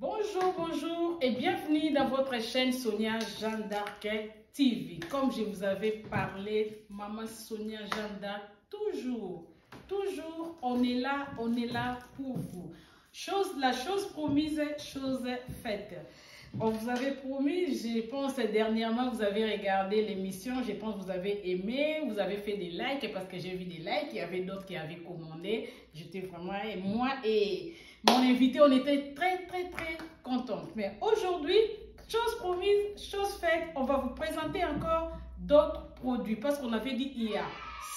Bonjour, bonjour et bienvenue dans votre chaîne Sonia Jeanne d'Arc TV. Comme je vous avais parlé, Maman Sonia Jeanne d'Arc, toujours, on est là pour vous. La chose promise, chose faite. On vous avait promis, je pense dernièrement vous avez regardé l'émission, je pense vous avez aimé, vous avez fait des likes parce que j'ai vu des likes, il y avait d'autres qui avaient commandé. J'étais vraiment, et moi et mon invité, on était très contents. Mais aujourd'hui, chose promise, chose faite, on va vous présenter encore d'autres produits parce qu'on avait dit il y a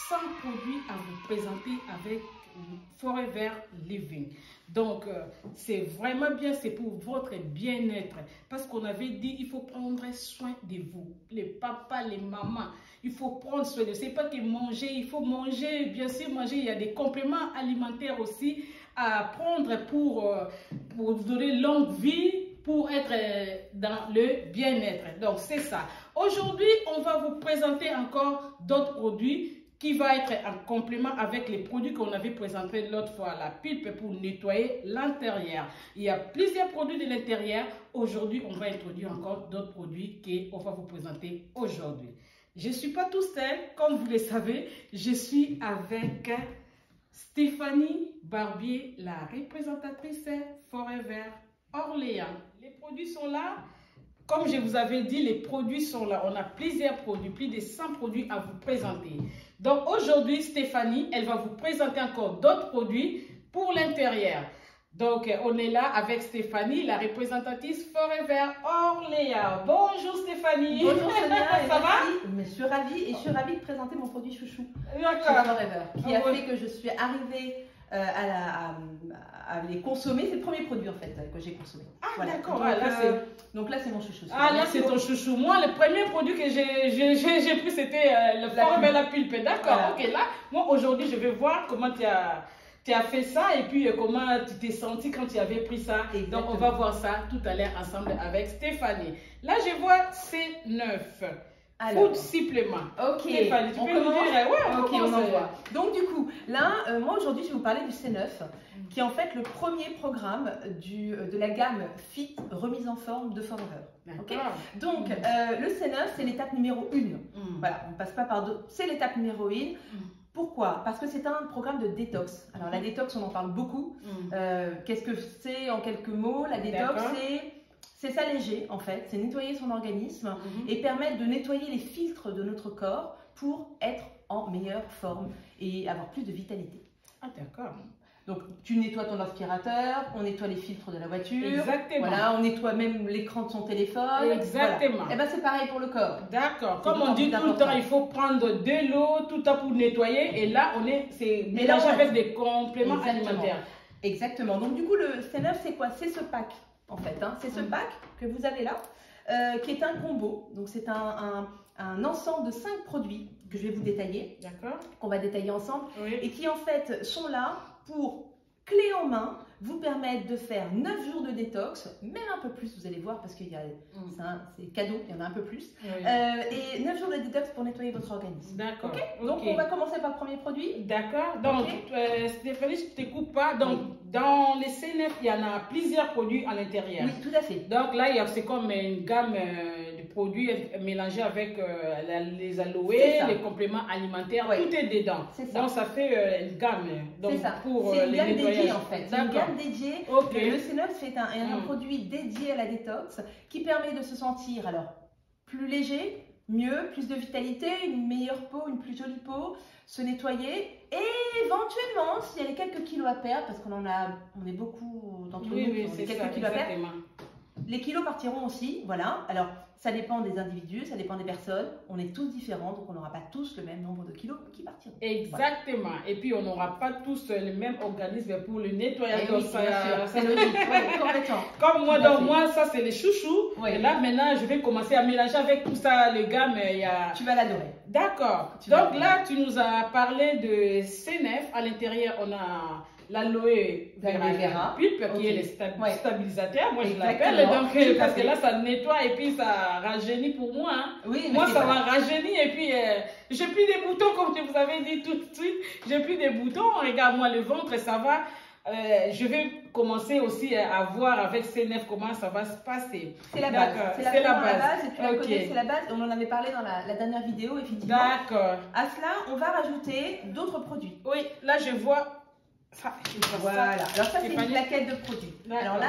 100 produits à vous présenter avec Forever Living. Donc, c'est vraiment bien, c'est pour votre bien-être. Parce qu'on avait dit, il faut prendre soin de vous. Les papas, les mamans, il faut prendre soin de vous. C'est pas que manger, il faut manger, bien sûr, manger. Il y a des compléments alimentaires aussi à prendre pour vous donner longue vie, pour être dans le bien-être. Donc, c'est ça. Aujourd'hui, on va vous présenter encore d'autres produits qui va être en complément avec les produits qu'on avait présentés l'autre fois, la pulpe pour nettoyer l'intérieur. Il y a plusieurs produits de l'intérieur. Aujourd'hui, on va introduire encore d'autres produits qu'on va vous présenter aujourd'hui. Je ne suis pas tout seul, comme vous le savez, je suis avec Stéphanie Barbier, la représentatrice Forever Orléans. Les produits sont là. Comme je vous avais dit, les produits sont là. On a plusieurs produits, plus de 100 produits à vous présenter. Donc aujourd'hui, Stéphanie, elle va vous présenter encore d'autres produits pour l'intérieur. Donc on est là avec Stéphanie, la représentatrice Forever Orléans. Bonjour Stéphanie. Bonjour Sonia, ça va? Je suis ravie et je suis ravie de présenter mon produit chouchou. D'accord. Forever, qui a fait que je suis arrivée à les consommer. C'est le premier produit en fait que j'ai consommé. Ah voilà. d'accord. Donc là c'est mon chouchou. Ah là c'est ton chouchou. Moi le premier produit que j'ai pris c'était le Forever la pulpe. D'accord. Voilà. Ok, là moi aujourd'hui je vais voir comment tu as fait ça et puis comment tu t'es senti quand tu avais pris ça. Exactement. Donc on va voir ça tout à l'heure ensemble avec Stéphanie. Là je vois C9. Food supplément. Ok, Stéphanie, tu peux nous dire? Ouais, ok, on envoie. Donc du coup, là, moi aujourd'hui, je vais vous parler du C9, qui est en fait le premier programme de la gamme Fit remise en forme de Forever. Okay, donc le C9, c'est l'étape numéro 1. Voilà, on ne passe pas par deux. C'est l'étape numéro 1. Pourquoi? Parce que c'est un programme de détox. Alors la détox, on en parle beaucoup. Qu'est-ce que c'est en quelques mots? La détox, c'est s'alléger en fait, c'est nettoyer son organisme et permettre de nettoyer les filtres de notre corps pour être en meilleure forme et avoir plus de vitalité. Ah d'accord. Donc tu nettoies ton aspirateur, on nettoie les filtres de la voiture. Exactement. Voilà, on nettoie même l'écran de son téléphone. Exactement. Voilà. Et bien c'est pareil pour le corps. D'accord. Comme on dit tout le temps, il faut prendre de l'eau tout le temps pour nettoyer. Et là, c'est mélangé avec des compléments alimentaires. Exactement. Donc du coup, le C9, c'est quoi? C'est ce pack. En fait, c'est ce pack que vous avez là, qui est un combo. Donc, c'est un ensemble de 5 produits que je vais vous détailler, qu'on va détailler ensemble, et qui en fait sont là pour, clé en main, vous permettre de faire 9 jours de détox, même un peu plus, vous allez voir, parce que c'est cadeau, il y en a un peu plus, et 9 jours de détox pour nettoyer votre organisme. D'accord. Donc, on va commencer par le premier produit. D'accord. Donc, Stéphanie, je ne te coupe pas. Donc, dans les C9, il y en a plusieurs produits à l'intérieur. Oui, tout à fait. Donc là, c'est comme une gamme de produits mélangés avec les aloès, les compléments alimentaires, tout est dedans. Donc, ça fait une gamme pour les nettoyages. En fait. C'est une gamme dédiée. Le C9, c'est un produit dédié à la détox qui permet de se sentir plus léger, mieux, plus de vitalité, une meilleure peau, une plus jolie peau, se nettoyer et éventuellement, s'il y a quelques kilos à perdre, parce qu'on est beaucoup d'entre nous, c'est quelques kilos à perdre, les kilos partiront aussi, voilà. Alors, ça dépend des individus, ça dépend des personnes. On est tous différents, donc on n'aura pas tous le même nombre de kilos qui partiront. Exactement. Voilà. Et puis, on n'aura pas tous le même organisme pour le nettoyage. C'est logique, complètement. Comme moi, donc moi, ça, c'est les chouchous. Et là, maintenant, je vais commencer à mélanger avec tout ça, les gammes. Tu vas l'adorer. D'accord. Donc là, tu nous as parlé de C9. À l'intérieur, on a l'aloe vera pulpe qui est le stabilisateur, moi je l'appelle, donc parce que là ça nettoie et puis ça rajeunit pour moi. Moi ça m'a rajeuni et puis j'ai plus des boutons comme je vous avais dit tout de suite, j'ai plus des boutons, regarde moi le ventre ça va. je vais commencer aussi à voir avec C9 comment ça va se passer. C'est la base. C'est la base. Et tu la connais, c'est la base. On en avait parlé dans la dernière vidéo, effectivement. D'accord. À cela, on va rajouter d'autres produits. Oui, là je vois. Voilà. Alors ça, c'est une plaquette de produits. Alors là,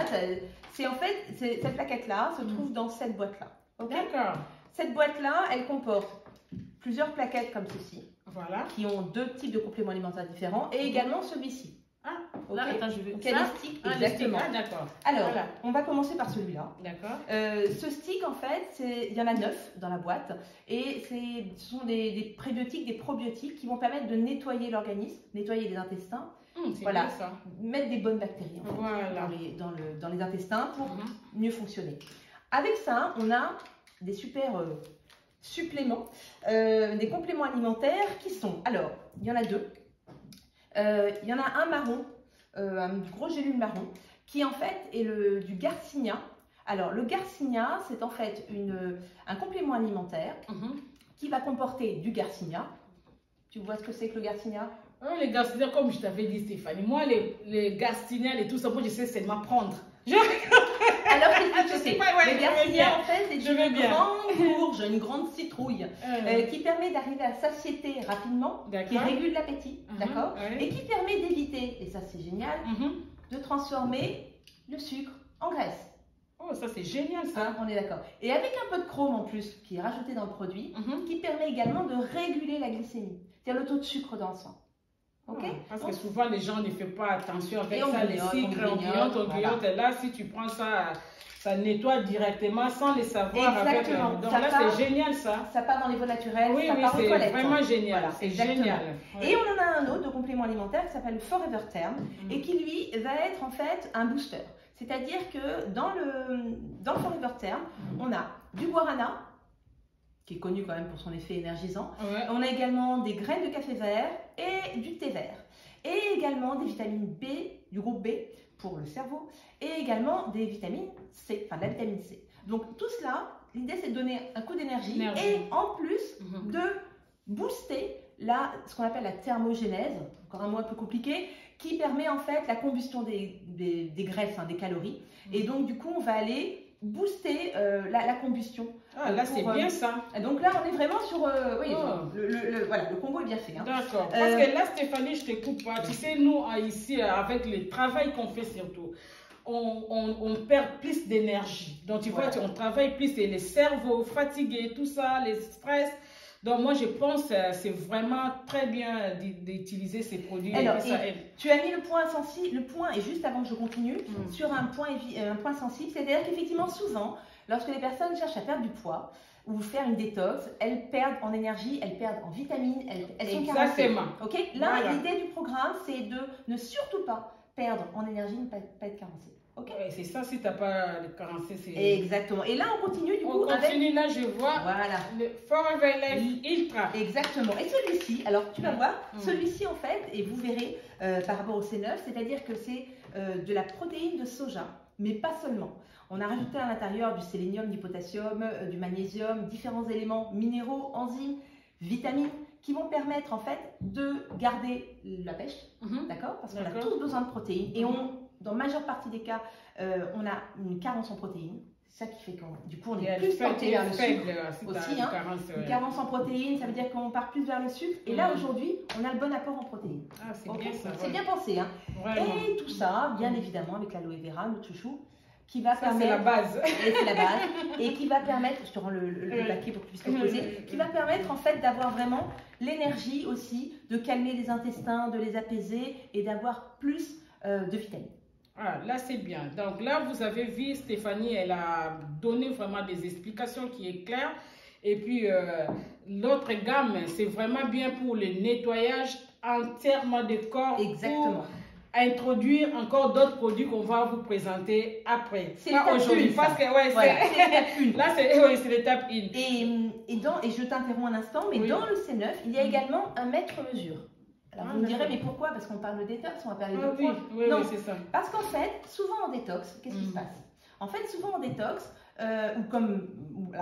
c'est en fait, cette plaquette-là se trouve dans cette boîte-là. Okay. D'accord. Cette boîte-là, elle comporte plusieurs plaquettes comme ceci. Voilà. Qui ont 2 types de compléments alimentaires différents et également celui-ci. Ah, là, attends, je vais... Donc, les sticks, exactement. Ah, d'accord. Alors, voilà. On va commencer par celui-là. D'accord. Ce stick, en fait, il y en a 9 dans la boîte. Et ce sont des prébiotiques, des probiotiques qui vont permettre de nettoyer l'organisme, nettoyer les intestins. Voilà, bien ça. Mettre des bonnes bactéries en fait, voilà. dans les intestins pour mieux fonctionner. Avec ça, on a des super suppléments, des compléments alimentaires qui sont, alors, il y en a 2. Il y en a un marron, un gros gélule marron, qui en fait est du Garcinia. Alors, le Garcinia, c'est en fait un complément alimentaire qui va comporter du Garcinia. Tu vois ce que c'est que le Garcinia? Les Garcinia, comme je t'avais dit, Stéphanie, moi, les Garcinia et tout ça, moi, je sais seulement prendre. Alors, qu'est-ce que c'est? Le Garcinia, en fait, c'est une grande courge, une grande citrouille qui permet d'arriver à satiété rapidement, qui régule l'appétit, d'accord, et qui permet d'éviter, et ça c'est génial, de transformer le sucre en graisse. Oh, ça c'est génial ça. On est d'accord. Et avec un peu de chrome en plus qui est rajouté dans le produit, qui permet également de réguler la glycémie, c'est-à-dire le taux de sucre dans le sang. Okay. Parce que souvent les gens ne font pas attention avec ça, les sucres, on grignote, et là si tu prends ça, ça nettoie directement sans les savoir. Exactement. Donc là c'est génial ça. Ça part dans les voies naturelles, oui, ça part aux toilettes. C'est vraiment génial. Voilà, c'est génial. Et on en a un autre de complément alimentaire qui s'appelle Forever Term et qui lui va être en fait un booster. C'est-à-dire que dans le Forever Term, on a du guarana, qui est connu quand même pour son effet énergisant. On a également des graines de café vert et du thé vert. Et également des vitamines B, du groupe B pour le cerveau, et également des vitamines C, enfin de la vitamine C. Donc tout cela, l'idée c'est de donner un coup d'énergie et en plus de booster ce qu'on appelle la thermogénèse, encore un mot un peu compliqué, qui permet en fait la combustion des graisses, des calories. Et donc du coup on va aller booster la combustion. Ah, là c'est bien ça. Donc là on est vraiment sur voilà, le combo est bien fait. D'accord. Parce que là Stéphanie, je te coupe pas. Tu sais, nous ici avec le travail qu'on fait surtout, on perd plus d'énergie. Donc tu vois, on travaille plus et les cerveaux fatigués, tout ça, les stress. Donc moi je pense que c'est vraiment très bien d'utiliser ces produits. Alors, tu as mis le point sensible, le point, et juste avant que je continue, sur un point sensible, c'est-à-dire qu'effectivement souvent, lorsque les personnes cherchent à perdre du poids ou faire une détox, elles perdent en énergie, elles perdent en vitamines, elles sont carencées. Okay. Là, l'idée du programme, c'est de ne surtout pas perdre en énergie, ne pas être carencé. Okay. C'est ça, si tu n'as pas de carencé. Exactement. Et là, on continue du coup là, je vois le Forever Life Ultra. Exactement. Et celui-ci, alors tu vas voir, celui-ci en fait, et vous verrez par rapport au C9, c'est-à-dire que c'est de la protéine de soja, mais pas seulement. On a rajouté à l'intérieur du sélénium, du potassium, du magnésium, différents éléments minéraux, enzymes, vitamines, qui vont permettre en fait de garder la pêche, d'accord? Parce qu'on a tous besoin de protéines et dans la majeure partie des cas, on a une carence en protéines. C'est ça qui fait que du coup on est plus porté vers le sucre aussi. Une carence en protéines, ça veut dire qu'on part plus vers le sucre. Et là aujourd'hui, on a le bon apport en protéines. Ah, c'est bien ça. C'est bien pensé. Et tout ça, bien évidemment, avec l'aloe vera, notre chouchou, qui va permettre. C'est la base. C'est la base. Et qui va permettre, je te rends le paquet pour que tu puisses le poser, qui va permettre en fait d'avoir vraiment l'énergie aussi, de calmer les intestins, de les apaiser et d'avoir plus de vitamines. Ah, là, c'est bien. Donc là, vous avez vu, Stéphanie, elle a donné vraiment des explications qui est claires. Et puis, l'autre gamme, c'est vraiment bien pour le nettoyage entièrement du corps. Exactement. Pour introduire encore d'autres produits qu'on va vous présenter après. C'est aujourd'hui. Parce que, c'est l'étape 1. Là, c'est l'étape 1. Et je t'interromps un instant, mais dans le C9, il y a également un mètre-mesure. Alors vous me direz, mais pourquoi? Parce qu'on parle de détox, on va parler de poids. Oui, c'est ça. Parce qu'en fait, souvent en détox, qu'est-ce qui se passe? En fait, souvent en détox, alors là,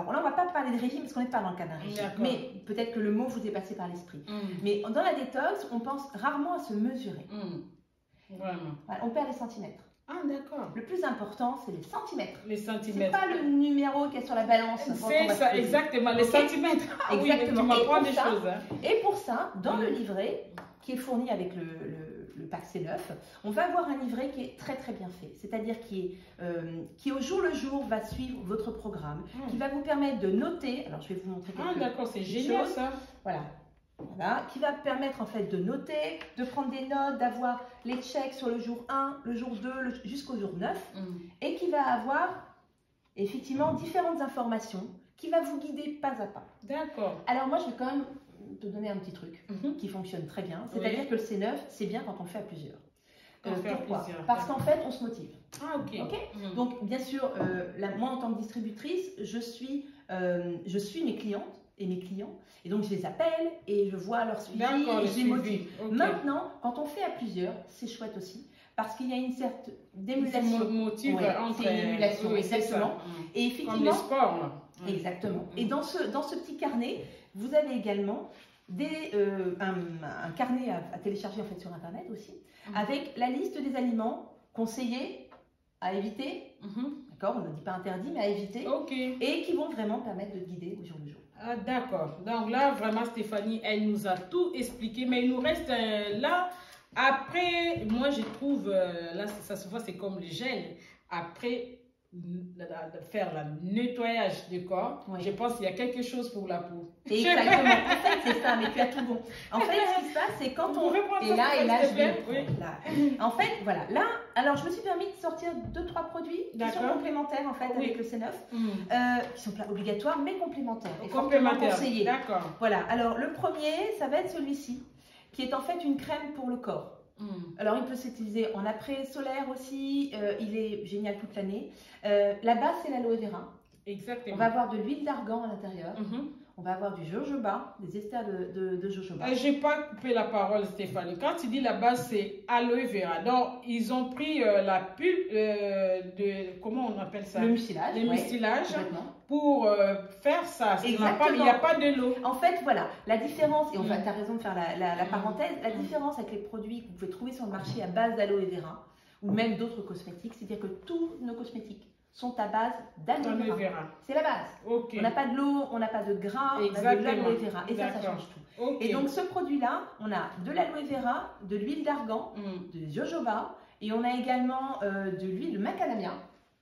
on ne va pas parler de régime parce qu'on n'est pas dans le cas d'un régime. Mais peut-être que le mot vous est passé par l'esprit. Mais dans la détox, on pense rarement à se mesurer. Vraiment. Voilà, on perd les centimètres. Ah, d'accord. Le plus important, c'est les centimètres. Les centimètres. C'est pas le numéro qui est sur la balance. C'est ça, exactement, les centimètres. Ah, exactement. Oui, tu m'apprends des choses. Hein. Et pour ça, dans le livret, qui est fourni avec le pack C9, on va avoir un livret qui est très très bien fait. C'est-à-dire qui au jour le jour va suivre votre programme, qui va vous permettre de noter. Alors je vais vous montrer quelque chose. Ah, d'accord, c'est génial ça. Voilà. Voilà, qui va permettre en fait de noter, de prendre des notes, d'avoir les checks sur le jour 1, le jour 2, jusqu'au jour 9, et qui va avoir effectivement différentes informations qui va vous guider pas à pas. D'accord. Alors moi je vais quand même te donner un petit truc qui fonctionne très bien, c'est-à-dire que le C9 c'est bien quand on le fait à plusieurs. Pourquoi? Parce qu'en fait on se motive. Ah ok. Donc bien sûr, moi en tant que distributrice, je suis mes clientes et mes clients. Et donc, je les appelle et je vois leur suivi et je les motive. Okay. Maintenant, quand on fait à plusieurs, c'est chouette aussi parce qu'il y a une certaine émulation. C'est une émulation, exactement. Et effectivement, comme les sports. Exactement. Et dans ce petit carnet, vous avez également un carnet à télécharger en fait sur Internet aussi, avec la liste des aliments conseillés à éviter. D'accord, on ne dit pas interdit, mais à éviter. Et qui vont vraiment permettre de guider au jour le jour. Ah, d'accord. Donc là, vraiment, Stéphanie, elle nous a tout expliqué. Mais il nous reste là. Après, moi, je trouve, là, ça se voit, c'est comme le gel. Après, de faire le nettoyage du corps, je pense qu'il y a quelque chose pour la peau. Exactement. En fait, c'est ça, mais tu as tout bon. En fait, ce qui se passe, c'est quand on... Et là, je vais... En fait, voilà. Là, alors, je me suis permis de sortir 2-3 produits qui sont complémentaires, en fait, avec le C9. Qui sont pas obligatoires, mais complémentaires. Et complémentaires, d'accord. Voilà. Alors, le premier, ça va être celui-ci, qui est en fait une crème pour le corps. Alors, il peut s'utiliser en après-solaire aussi. Il est génial toute l'année. La base, c'est l'aloe vera. Exactement. On va avoir de l'huile d'argan à l'intérieur. On va avoir du jojoba, des esters de jojoba. Je n'ai pas coupé la parole, Stéphanie. Quand tu dis la base, c'est aloe vera. Donc, ils ont pris la pulpe de... Comment on appelle ça? Le mucilage. Le mucilage pour faire ça. Il n'y a pas de l'eau. En fait, voilà. La différence, et tu as raison de faire la parenthèse, la différence avec les produits que vous pouvez trouver sur le marché à base d'aloe vera, ou même d'autres cosmétiques, c'est-à-dire que tous nos cosmétiques sont à base d'aloe vera. C'est la base. On n'a pas de l'eau, on n'a pas de gras, on a de l'aloe vera. Et ça change tout. Et donc ce produit-là, on a de l'aloe vera, de l'huile d'argan, de jojoba, et on a également de l'huile de macadamia.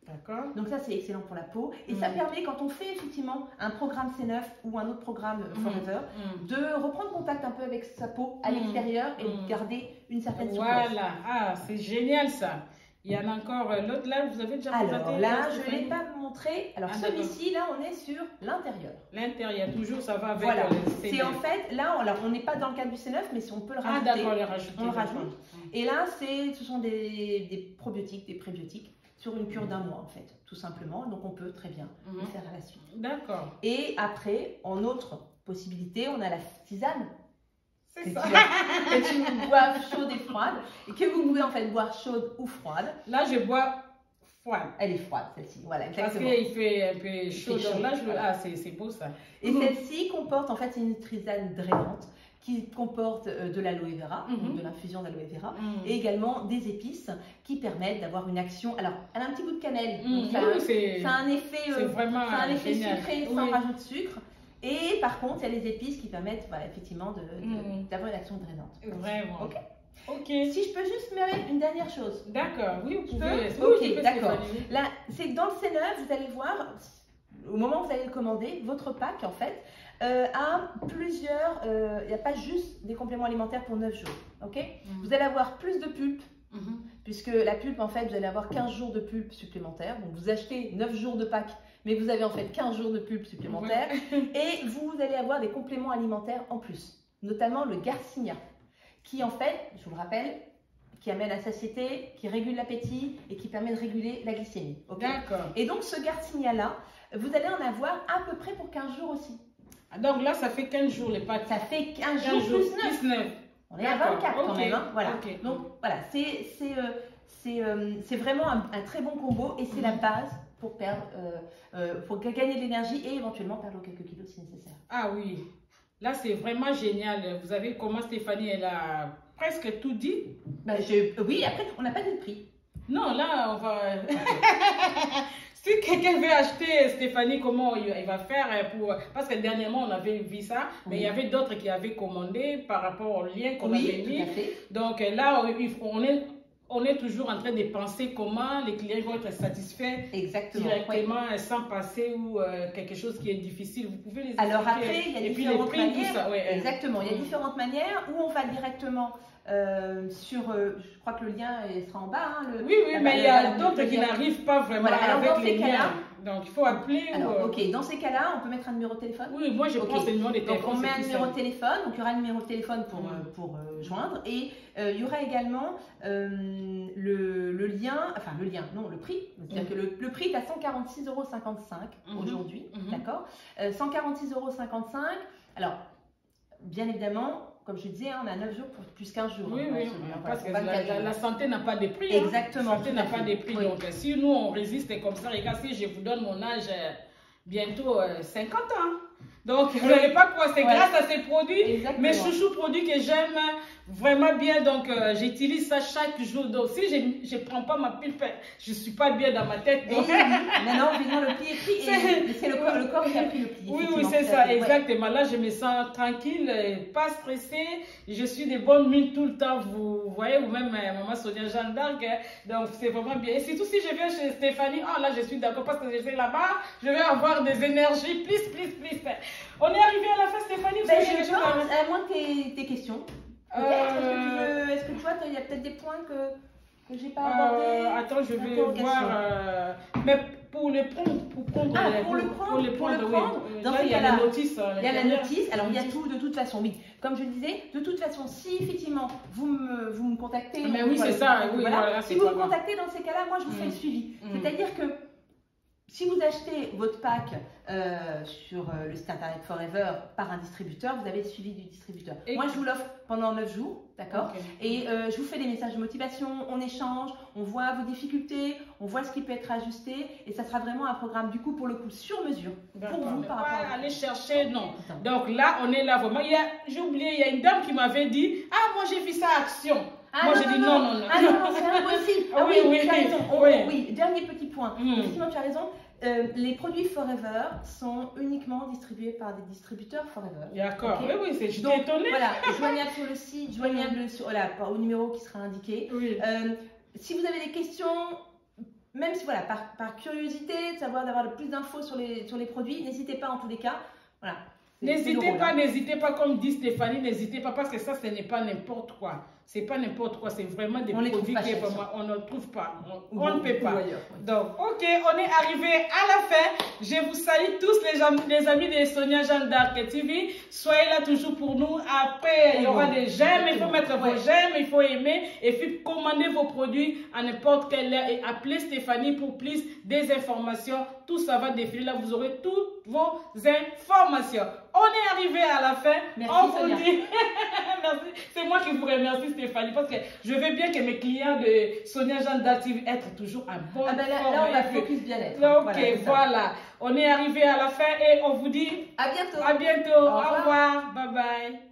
D'accord. Donc ça, c'est excellent pour la peau. Et ça permet, quand on fait effectivement un programme C9 ou un autre programme Forever, de reprendre contact un peu avec sa peau à l'extérieur et de garder une certaine souplesse. Voilà. Ah, c'est génial ça. Il y en a encore l'autre là, vous avez déjà présenté. Alors là, je ne l'ai pas montré. Alors celui-ci, là, on est sur l'intérieur. L'intérieur, toujours, ça va avec voilà. le C9. C'est en fait, là, on n'est pas dans le cadre du C9, mais si on peut le rajouter. Ah d'accord, le rajouter. On le rajoute. Et là, ce sont des probiotiques, des prébiotiques sur une cure d'un mois en fait, tout simplement. Donc on peut très bien le faire à la suite. D'accord. Et après, en autre possibilité, on a la tisane. C'est ça. Que tu bois chaude et froide, et que vous pouvez en fait boire chaude ou froide. Là, je bois froide. Elle est froide, celle-ci. Voilà, exactement. Parce qu'il fait un peu chaud. Donc là, voilà. C'est beau ça. Et celle-ci comporte, en fait, c'est une tisane drainante qui comporte de l'aloe vera, de l'infusion d'aloe vera, et également des épices qui permettent d'avoir une action. Alors, elle a un petit goût de cannelle. Ça a un effet, sucré sans rajout de sucre. Et par contre, il y a les épices qui permettent effectivement d'avoir une action drainante. Vraiment. Ok. Si je peux juste me mettre une dernière chose. D'accord, oui, vous pouvez. Ok, d'accord. Là, c'est que dans le C9, vous allez voir, au moment où vous allez le commander, votre pack, en fait, a plusieurs... Il n'y a pas juste des compléments alimentaires pour 9 jours. Ok. Vous allez avoir plus de pulpe. Puisque la pulpe, en fait, vous allez avoir 15 jours de pulpe supplémentaire. Donc, vous achetez 9 jours de pack, mais vous avez en fait 15 jours de pulpe supplémentaire. Et vous allez avoir des compléments alimentaires en plus, notamment le Garcinia, qui en fait, je vous le rappelle, qui amène la satiété, qui régule l'appétit et qui permet de réguler la glycémie. D'accord. Et donc, ce Garcinia-là, vous allez en avoir à peu près pour 15 jours aussi. Donc là, ça fait 15 jours les pâtes. Ça fait 15 jours plus 9. On est à 24 quand même. Hein, voilà. Donc, voilà, c'est vraiment un très bon combo et c'est la base pour pour gagner de l'énergie et éventuellement perdre quelques kilos si nécessaire. Ah oui, là c'est vraiment génial. Vous avez comment Stéphanie, elle a presque tout dit. Ben, oui, après, on n'a pas dit le prix. Non, là, on va... Si quelqu'un veut acheter, Stéphanie, comment il va faire pour... Parce que dernièrement, on avait vu ça, mais il y avait d'autres qui avaient commandé par rapport au lien qu'on avait mis. Donc là, on est toujours en train de penser comment les clients vont être satisfaits directement sans passer ou quelque chose qui est difficile. Vous pouvez les expliquer. Alors après, il y a différentes manières. Exactement, il y a différentes manières où on va directement... je crois que le lien sera en bas. Hein, oui, mais il y a d'autres qui n'arrivent pas vraiment avec les liens. Donc, il faut appeler. Alors, ok, dans ces cas-là, on peut mettre un numéro de téléphone. Oui, moi je pense le numéro de téléphone. Donc, on met un numéro de téléphone, donc il y aura un numéro de téléphone pour joindre. Et il y aura également le lien, enfin le lien, non, le prix. C'est-à-dire que le prix est à 146,55 € aujourd'hui, d'accord 146,55 €. Alors, bien évidemment, comme je disais, on a 9 jours pour plus 15 jours. Oui, parce que la santé n'a pas de prix. Exactement. La santé n'a pas de prix. Donc, si nous, on résiste comme ça, regarde, si je vous donne mon âge, bientôt 50 ans. Donc, vous n'allez pas croire, c'est grâce à ces produits, mes chouchous produits que j'aime vraiment bien. Donc, j'utilise ça chaque jour. Donc, si je ne prends pas ma pile, je ne suis pas bien dans ma tête. Donc... non, le pli est pris et c'est le corps qui a pris le pli. Oui, c'est ça, exactement. Là, je me sens tranquille, pas stressée. Je suis de bonne mine tout le temps. Vous voyez, vous-même, maman Sonia Jeanne d'Arc. Donc, c'est vraiment bien. Et surtout, si je viens chez Stéphanie, oh là, je suis d'accord parce que je suis là-bas, je vais avoir des énergies. Plus. On est arrivé à la fin, Stéphanie. À moins que tes questions. Est-ce que toi, il y a peut-être des points que j'ai pas abordés? Attends, je vais voir. Mais pour le prendre, dans là, il y a la notice. Il y a la notice. Alors, il y a tout de toute façon. Oui, comme je disais, de toute façon, si effectivement vous me contactez. Mais oui, c'est ça. Si vous me contactez dans ces cas-là, moi, je vous fais le suivi. C'est-à-dire que si vous achetez votre pack sur le site internet Forever par un distributeur, vous avez le suivi du distributeur. Moi, je vous l'offre pendant 9 jours, d'accord? Et je vous fais des messages de motivation, on échange, on voit vos difficultés, on voit ce qui peut être ajusté, et ça sera vraiment un programme, du coup, pour le coup, sur mesure, pour vous par rapport à aller chercher, non. Donc là, on est là vraiment. J'ai oublié, il y a une dame qui m'avait dit, ah, moi, j'ai vu ça à Action. Moi, j'ai dit non. Ah non, c'est impossible. Ah oui, tu as raison. Oui, dernier petit point. Effectivement, tu as raison. Les produits Forever sont uniquement distribués par des distributeurs Forever. D'accord. Oui, je suis étonnée. Voilà, joignable sur le site, joignable au numéro qui sera indiqué. Si vous avez des questions, même si par curiosité, de savoir d'avoir plus d'infos sur les produits, n'hésitez pas en tous les cas. Voilà. N'hésitez pas, comme dit Stéphanie, n'hésitez pas parce que ça, ce n'est pas n'importe quoi. C'est pas n'importe quoi, c'est vraiment des produits qu'on ne trouve pas. On ne peut pas. Donc, ok, on est arrivé à la fin. Je vous salue tous les amis de Sonia Jeanne d'Arc TV. Soyez là toujours pour nous. Après, il y aura des j'aime. Il faut mettre vos j'aime, il faut aimer. Et puis, commandez vos produits à n'importe quelle heure et appelez Stéphanie pour plus des informations. Tout ça va défiler. Là, vous aurez toutes vos informations. On est arrivé à la fin. Merci, Sonia. Merci. C'est moi qui vous remercie, Stéphanie, parce que je veux bien que mes clients de Sonia Jeanne d'Arc TV être toujours un bon là, on va focus bien-être. Ok, voilà. On est arrivé à la fin et on vous dit à bientôt. À bientôt. Au revoir. Bye bye.